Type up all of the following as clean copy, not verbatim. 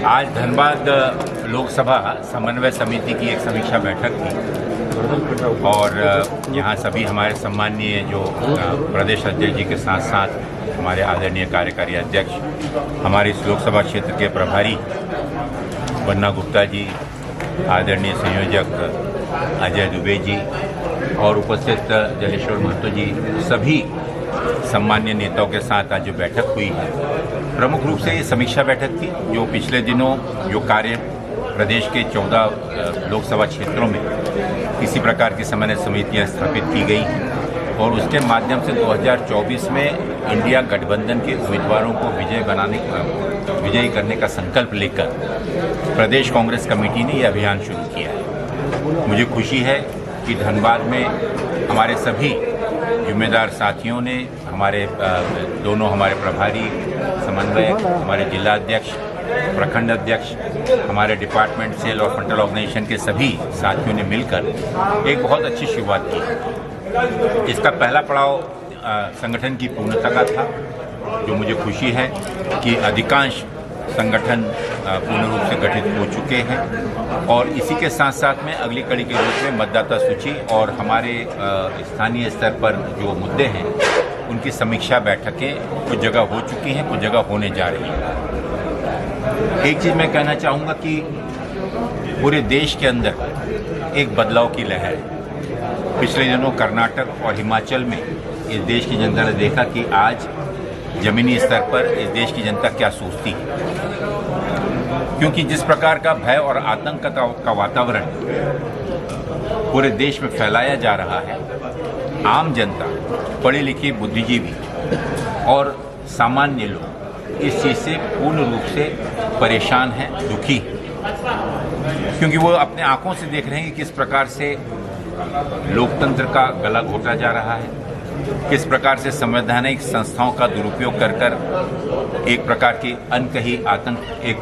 आज धनबाद लोकसभा समन्वय समिति की एक समीक्षा बैठक थी और यहाँ सभी हमारे सम्माननीय जो प्रदेश अध्यक्ष जी के साथ साथ हमारे आदरणीय कार्यकारी अध्यक्ष, हमारे इस लोकसभा क्षेत्र के प्रभारी बन्ना गुप्ता जी, आदरणीय संयोजक अजय दुबे जी और उपस्थित जलेश्वर महतो जी, सभी सम्मान्य नेताओं के साथ आज जो बैठक हुई है, प्रमुख रूप से ये समीक्षा बैठक थी जो पिछले दिनों जो कार्य प्रदेश के 14 लोकसभा क्षेत्रों में किसी प्रकार की समन्वय समितियां स्थापित की गई हैं और उसके माध्यम से 2024 में इंडिया गठबंधन के उम्मीदवारों को विजयी करने का संकल्प लेकर प्रदेश कांग्रेस कमेटी ने यह अभियान शुरू किया है। मुझे खुशी है कि धनबाद में हमारे सभी जिम्मेदार साथियों ने, दोनों हमारे प्रभारी समन्वयक, हमारे जिला अध्यक्ष, प्रखंड अध्यक्ष, हमारे डिपार्टमेंट सेल और फ्रंटल ऑर्गेनाइजेशन के सभी साथियों ने मिलकर एक बहुत अच्छी शुरुआत की। इसका पहला पड़ाव संगठन की पूर्णता का था, जो मुझे खुशी है कि अधिकांश संगठन पूर्ण रूप से गठित हो चुके हैं और इसी के साथ साथ में अगली कड़ी के रूप में मतदाता सूची और हमारे स्थानीय स्तर पर जो मुद्दे हैं उनकी समीक्षा बैठकें कुछ जगह हो चुकी हैं, कुछ जगह होने जा रही हैं। एक चीज़ मैं कहना चाहूँगा कि पूरे देश के अंदर एक बदलाव की लहर है। पिछले दिनों कर्नाटक और हिमाचल में इस देश की जनता ने देखा कि आज जमीनी स्तर पर इस देश की जनता क्या सोचती है, क्योंकि जिस प्रकार का भय और आतंक का वातावरण पूरे देश में फैलाया जा रहा है, आम जनता, पढ़ी लिखी बुद्धिजीवी और सामान्य लोग इस चीज़ से पूर्ण रूप से परेशान हैं, दुखी हैं, क्योंकि वो अपने आंखों से देख रहे हैं कि किस प्रकार से लोकतंत्र का गला घोटा जा रहा है, किस प्रकार से संवैधानिक संस्थाओं का दुरुपयोग कर एक प्रकार की अनकही आतंक, एक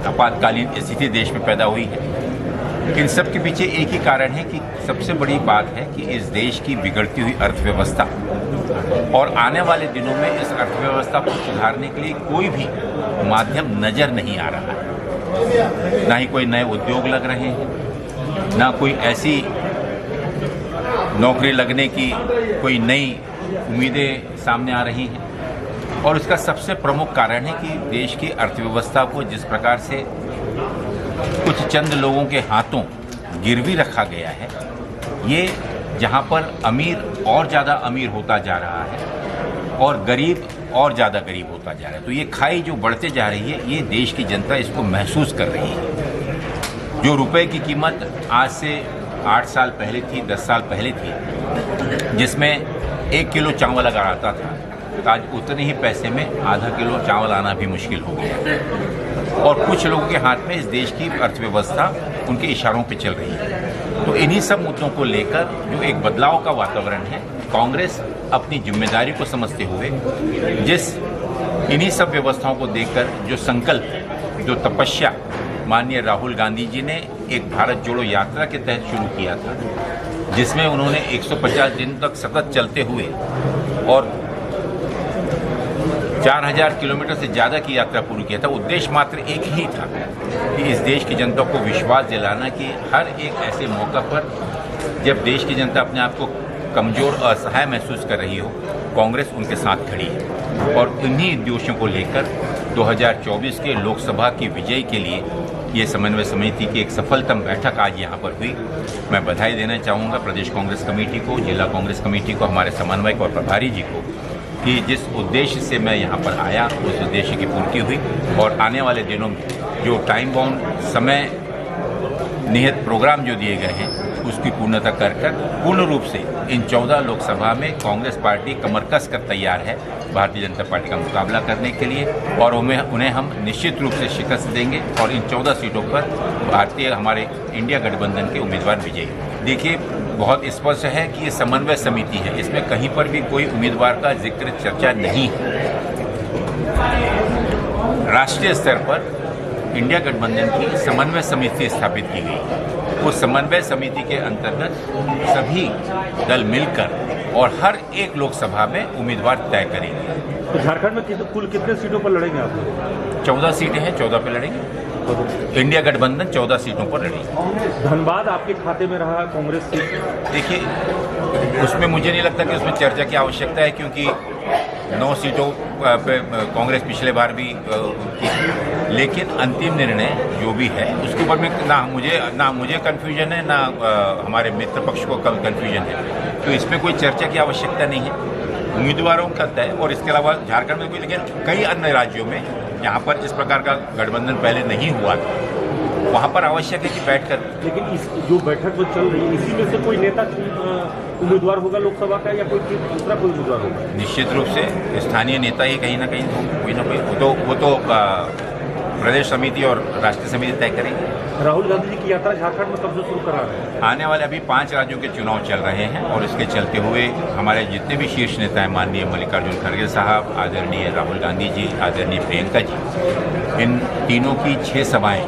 आपातकालीन स्थिति देश में पैदा हुई है। इन सब के पीछे एक ही कारण है कि सबसे बड़ी बात है कि इस देश की बिगड़ती हुई अर्थव्यवस्था और आने वाले दिनों में इस अर्थव्यवस्था को सुधारने के लिए कोई भी माध्यम नज़र नहीं आ रहा है। ना ही कोई नए उद्योग लग रहे हैं, ना कोई ऐसी नौकरी लगने की कोई नई उम्मीदें सामने आ रही हैं और इसका सबसे प्रमुख कारण है कि देश की अर्थव्यवस्था को जिस प्रकार से कुछ चंद लोगों के हाथों गिरवी रखा गया है, ये जहां पर अमीर और ज़्यादा अमीर होता जा रहा है और गरीब और ज़्यादा गरीब होता जा रहा है, तो ये खाई जो बढ़ते जा रही है, ये देश की जनता इसको महसूस कर रही है। जो रुपए की कीमत आज से 8 साल पहले थी, 10 साल पहले थी, जिसमें 1 किलो चावल अगर आता था तो आज उतने ही पैसे में आधा किलो चावल आना भी मुश्किल हो गया और कुछ लोगों के हाथ में इस देश की अर्थव्यवस्था उनके इशारों पे चल रही है। तो इन्हीं सब मुद्दों को लेकर जो एक बदलाव का वातावरण है, कांग्रेस अपनी जिम्मेदारी को समझते हुए इन्हीं सब व्यवस्थाओं को देखकर जो संकल्प, जो तपस्या माननीय राहुल गांधी जी ने एक भारत जोड़ो यात्रा के तहत शुरू किया था, जिसमें उन्होंने 150 दिन तक सतत चलते हुए और 4000 किलोमीटर से ज़्यादा की यात्रा पूरी किया था। उद्देश्य मात्र एक ही था कि इस देश की जनता को विश्वास दिलाना कि हर एक ऐसे मौका पर जब देश की जनता अपने आप को कमज़ोर, असहाय महसूस कर रही हो, कांग्रेस उनके साथ खड़ी है और इन्हीं उद्देश्यों को लेकर 2024 के लोकसभा की विजय के लिए ये समन्वय समिति की एक सफलतम बैठक आज यहाँ पर हुई। मैं बधाई देना चाहूँगा प्रदेश कांग्रेस कमेटी को, जिला कांग्रेस कमेटी को, हमारे समन्वयक और प्रभारी जी को कि जिस उद्देश्य से मैं यहाँ पर आया उस उद्देश्य की पूर्ति हुई और आने वाले दिनों में जो टाइम बाउंड समय निहित प्रोग्राम जो दिए गए हैं उसकी पूर्णता कर पूर्ण रूप से इन 14 लोकसभा में कांग्रेस पार्टी कमर कस कर तैयार है भारतीय जनता पार्टी का मुकाबला करने के लिए और उन्हें हम निश्चित रूप से शिकस्त देंगे और इन 14 सीटों पर हमारे इंडिया गठबंधन के उम्मीदवार विजयी। देखिए, बहुत स्पष्ट है कि ये समन्वय समिति है, इसमें कहीं पर भी कोई उम्मीदवार का जिक्र चर्चा नहीं है। राष्ट्रीय स्तर पर इंडिया गठबंधन की समन्वय समिति स्थापित की गई। उस समन्वय समिति के अंतर्गत सभी दल मिलकर और हर एक लोकसभा में उम्मीदवार तय करेंगे। तो झारखंड में कुल कितने सीटों पर लड़ेंगे आप लोग? 14 सीटें हैं, 14 पे लड़ेंगे। इंडिया गठबंधन 14 सीटों पर लड़ेगी। धनबाद आपके खाते में रहा कांग्रेस सीट? देखिए, उसमें मुझे नहीं लगता कि उसमें चर्चा की आवश्यकता है, क्योंकि 9 सीटों पे कांग्रेस पिछले बार भी की। लेकिन अंतिम निर्णय जो भी है उसके ऊपर में ना मुझे कन्फ्यूजन है, ना हमारे मित्र पक्ष को कन्फ्यूजन है। तो इसमें कोई चर्चा की आवश्यकता नहीं है। उम्मीदवारों का तय, और इसके अलावा झारखंड में कोई, लेकिन कई अन्य राज्यों में जहाँ पर इस प्रकार का गठबंधन पहले नहीं हुआ था, वहाँ पर आवश्यक है कि बैठकर। लेकिन इस जो बैठक जो चल रही है, इसी में से कोई नेता उम्मीदवार होगा लोकसभा का, या कोई दूसरा कोई उम्मीदवार होगा? निश्चित रूप से स्थानीय नेता ही कहीं ना कहीं कोई ना कोई, वो तो प्रदेश समिति और राष्ट्रीय समिति तय करेंगे। राहुल गांधी जी की यात्रा झारखंड में कब से शुरू करा रहे हैं? आने वाले अभी 5 राज्यों के चुनाव चल रहे हैं, और इसके चलते हुए हमारे जितने भी शीर्ष नेता हैं, माननीय मल्लिकार्जुन खड़गे साहब, आदरणीय राहुल गांधी जी, आदरणीय प्रियंका जी, इन तीनों की 6 सभाएं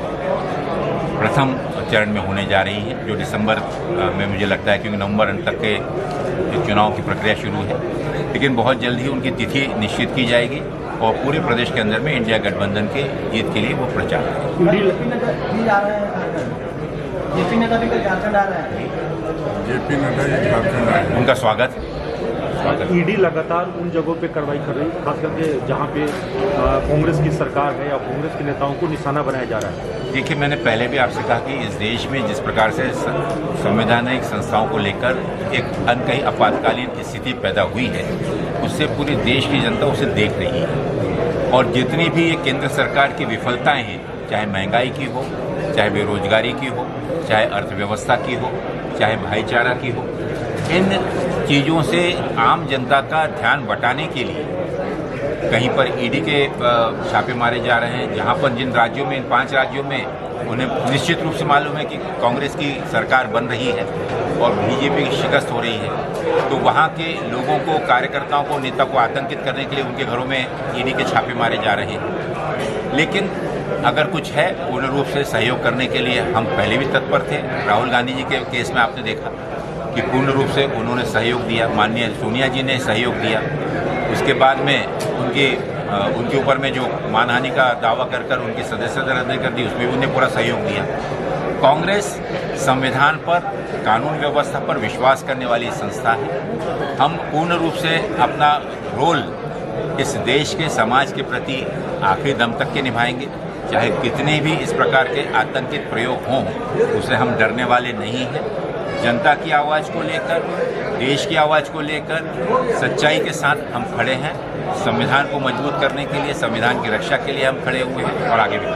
प्रथम चरण में होने जा रही हैं, जो दिसंबर में मुझे लगता है, क्योंकि नवंबर अंत तक के चुनाव की प्रक्रिया शुरू है। लेकिन बहुत जल्द ही उनकी तिथि निश्चित की जाएगी, और पूरे प्रदेश के अंदर में इंडिया गठबंधन के जीत के लिए वो प्रचार करेंगे। जेपी नड्डा भी झारखंड आ रहे हैं। जेपी नड्डा जी झारखंड आए हैं। उनका स्वागत। ईडी लगातार उन जगहों पे कार्रवाई कर रही है, खास करके जहाँ पे कांग्रेस की सरकार है या कांग्रेस के नेताओं को निशाना बनाया जा रहा है। देखिए, मैंने पहले भी आपसे कहा कि इस देश में जिस प्रकार से संवैधानिक संस्थाओं को लेकर एक अनकही आपातकालीन स्थिति पैदा हुई है, उससे पूरे देश की जनता उसे देख रही है। और जितनी भी ये केंद्र सरकार की विफलताएं हैं, चाहे महंगाई की हो, चाहे बेरोजगारी की हो, चाहे अर्थव्यवस्था की हो, चाहे भाईचारा की हो, इन चीज़ों से आम जनता का ध्यान बटाने के लिए कहीं पर ईडी के छापे मारे जा रहे हैं, जहां पर जिन राज्यों में, इन 5 राज्यों में उन्हें निश्चित रूप से मालूम है कि कांग्रेस की सरकार बन रही है और बीजेपी की शिकस्त हो रही है, तो वहां के लोगों को, कार्यकर्ताओं को, नेता को आतंकित करने के लिए उनके घरों में ईडी के छापे मारे जा रहे हैं। लेकिन अगर कुछ है, पूर्ण रूप से सहयोग करने के लिए हम पहले भी तत्पर थे। राहुल गांधी जी के केस में आपने देखा कि पूर्ण रूप से उन्होंने सहयोग दिया, माननीय सोनिया जी ने सहयोग दिया। उसके बाद में उनके ऊपर में जो मानहानि का दावा कर उनकी सदस्यता रद्द कर दी, उसमें भी उन्हें पूरा सहयोग दिया। कांग्रेस संविधान पर, कानून व्यवस्था पर विश्वास करने वाली संस्था है। हम पूर्ण रूप से अपना रोल इस देश के, समाज के प्रति आखिरी दम तक के निभाएंगे। चाहे कितने भी इस प्रकार के आतंकित प्रयोग हों, उसे हम डरने वाले नहीं हैं। जनता की आवाज़ को लेकर, देश की आवाज़ को लेकर सच्चाई के साथ हम खड़े हैं। संविधान को मजबूत करने के लिए, संविधान की रक्षा के लिए हम खड़े हुए हैं, और आगे भी